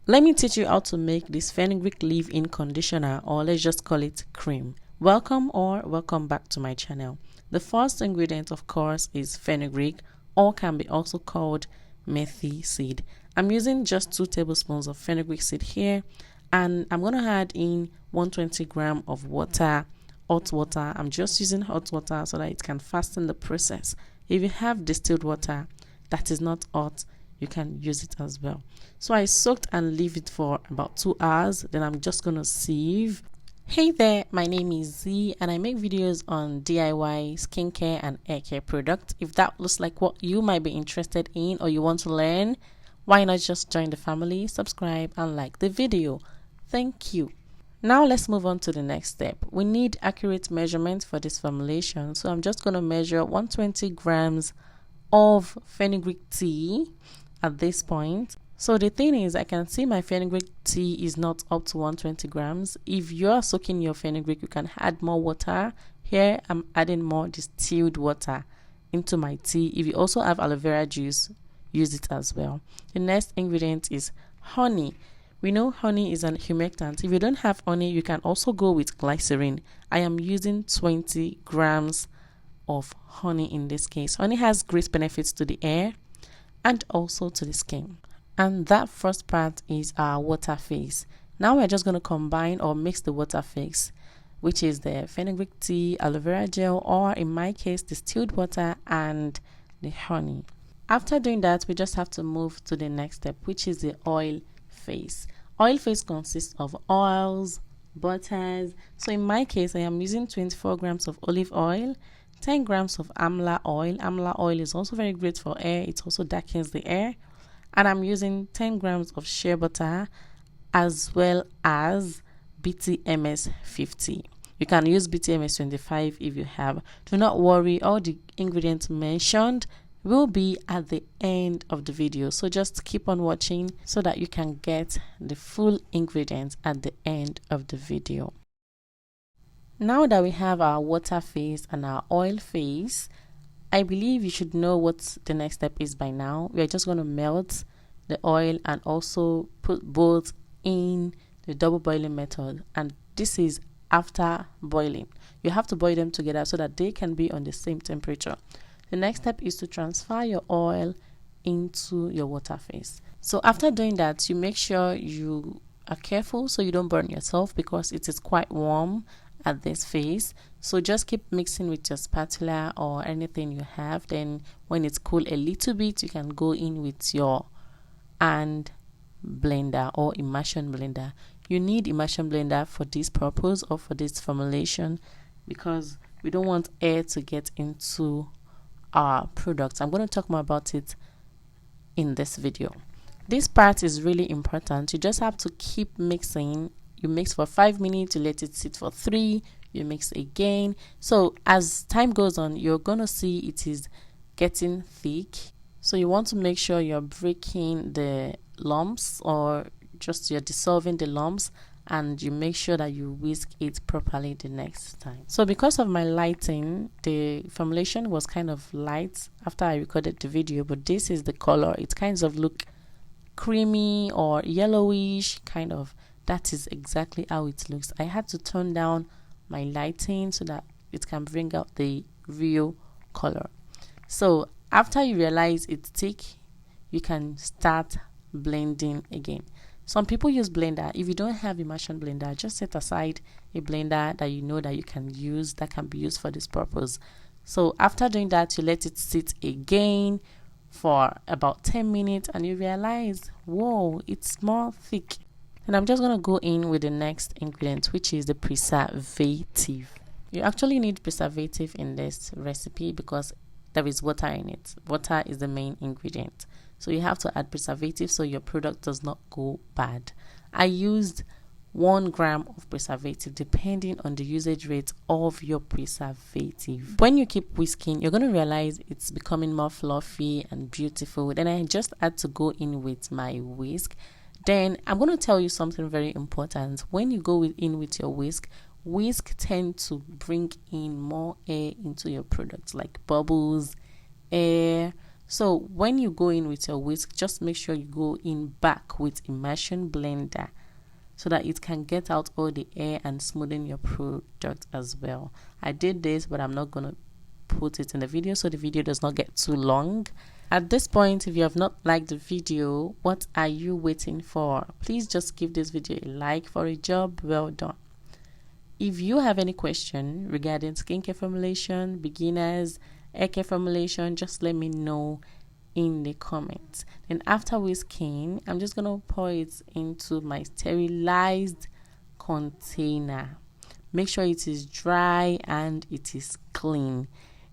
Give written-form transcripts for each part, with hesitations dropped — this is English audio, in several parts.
Let me teach you how to make this Fenugreek Leave-in conditioner, or let's just call it cream. Welcome back to my channel. The first ingredient, of course, is fenugreek, or can be also called methi seed. I'm using just 2 tablespoons of fenugreek seed here, and I'm going to add in 120 grams of water, hot water. I'm just using hot water so that it can fasten the process. If you have distilled water that is not hot, you can use it as well. So I soaked and leave it for about 2 hours. Then I'm just gonna sieve. Hey there, my name is Z and I make videos on DIY skincare and hair care products. If that looks like what you might be interested in or you want to learn, why not just join the family, subscribe and like the video. Thank you. Now let's move on to the next step. We need accurate measurement for this formulation. So I'm just gonna measure 120 grams of fenugreek tea at this point. So the thing is, I can see my fenugreek tea is not up to 120 grams. If you are soaking your fenugreek, you can add more water. Here I'm adding more distilled water into my tea. If you also have aloe vera juice, use it as well. The next ingredient is honey. We know honey is an humectant. If you don't have honey, you can also go with glycerin. I am using 20 grams of honey in this case. Honey has great benefits to the hair and also to the skin. And that first part is our water phase. Now we're just going to combine or mix the water phase, which is the fenugreek tea, aloe vera gel, or in my case distilled water and the honey. After doing that, we just have to move to the next step, which is the oil phase. Oil phase consists of oils, butters. So in my case, I am using 24 grams of olive oil, 10 grams of amla oil. Amla oil is also very great for hair. It also darkens the hair. And I'm using 10 grams of shea butter as well as BTMS 50. You can use BTMS 25 if you have. Do not worry, all the ingredients mentioned will be at the end of the video. So just keep on watching so that you can get the full ingredients at the end of the video. Now that we have our water phase and our oil phase, I believe you should know what the next step is by now. We are just going to melt the oil and also put both in the double boiling method. And this is after boiling. You have to boil them together so that they can be on the same temperature. The next step is to transfer your oil into your water phase. So after doing that, you make sure you are careful so you don't burn yourself because it is quite warm at this phase. So just keep mixing with your spatula or anything you have. Then when it's cool a little bit, you can go in with your hand blender or immersion blender. You need immersion blender for this purpose or for this formulation because we don't want air to get into our products. I'm going to talk more about it in this video. This part is really important. You just have to keep mixing. You mix for 5 minutes, you let it sit for 3, you mix again. So as time goes on, you're gonna see it is getting thick. So you want to make sure you're breaking the lumps or just you're dissolving the lumps, and you make sure that you whisk it properly the next time. So because of my lighting, the formulation was kind of light after I recorded the video, but this is the color. It kind of look creamy or yellowish kind of. That is exactly how it looks. I had to turn down my lighting so that it can bring out the real color. So after you realize it's thick, you can start blending again. Some people use blender. If you don't have immersion blender, just set aside a blender that you know that you can use, that can be used for this purpose. So after doing that, you let it sit again for about 10 minutes and you realize, whoa, it's more thick. And I'm just going to go in with the next ingredient, which is the preservative. You actually need preservative in this recipe because there is water in it. Water is the main ingredient. So you have to add preservative so your product does not go bad. I used 1 gram of preservative depending on the usage rate of your preservative. When you keep whisking, you're going to realize it's becoming more fluffy and beautiful. Then I just had to go in with my whisk. Then I'm going to tell you something very important. When you go in with your whisk tend to bring in more air into your products, like bubbles, air. So when you go in with your whisk, just make sure you go in back with immersion blender so that it can get out all the air and smoothen your product as well. I did this, but I'm not gonna put it in the video so the video does not get too long. At this point, if you have not liked the video, what are you waiting for? Please just give this video a like for a job well done. If you have any question regarding skincare formulation, beginners, hair care formulation, just let me know in the comments. Then after whisking, I'm just gonna pour it into my sterilized container. Make sure it is dry and it is clean.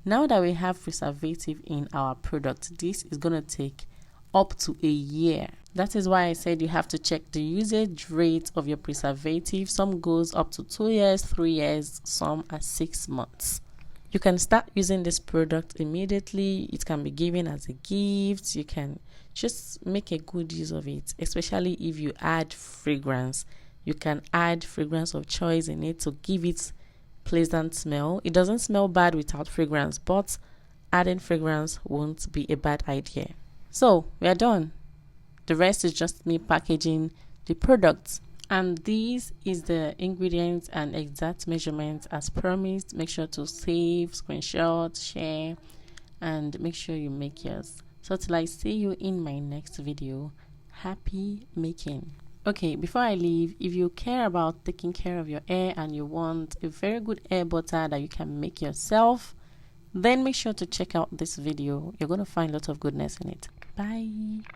Now that we have preservative in our product, this is gonna take up to a year. That is why I said you have to check the usage rate of your preservative. Some goes up to 2 years, 3 years, some are 6 months. You can start using this product immediately. It can be given as a gift. You can just make a good use of it, especially if you add fragrance. You can add fragrance of choice in it to give it pleasant smell. It doesn't smell bad without fragrance, but adding fragrance won't be a bad idea. So we are done. The rest is just me packaging the products. And this is the ingredients and exact measurements as promised. Make sure to save, screenshot, share, and make sure you make yours. So till I see you in my next video, happy making. Okay, before I leave, if you care about taking care of your hair and you want a very good hair butter that you can make yourself, then make sure to check out this video. You're going to find lots of goodness in it. Bye.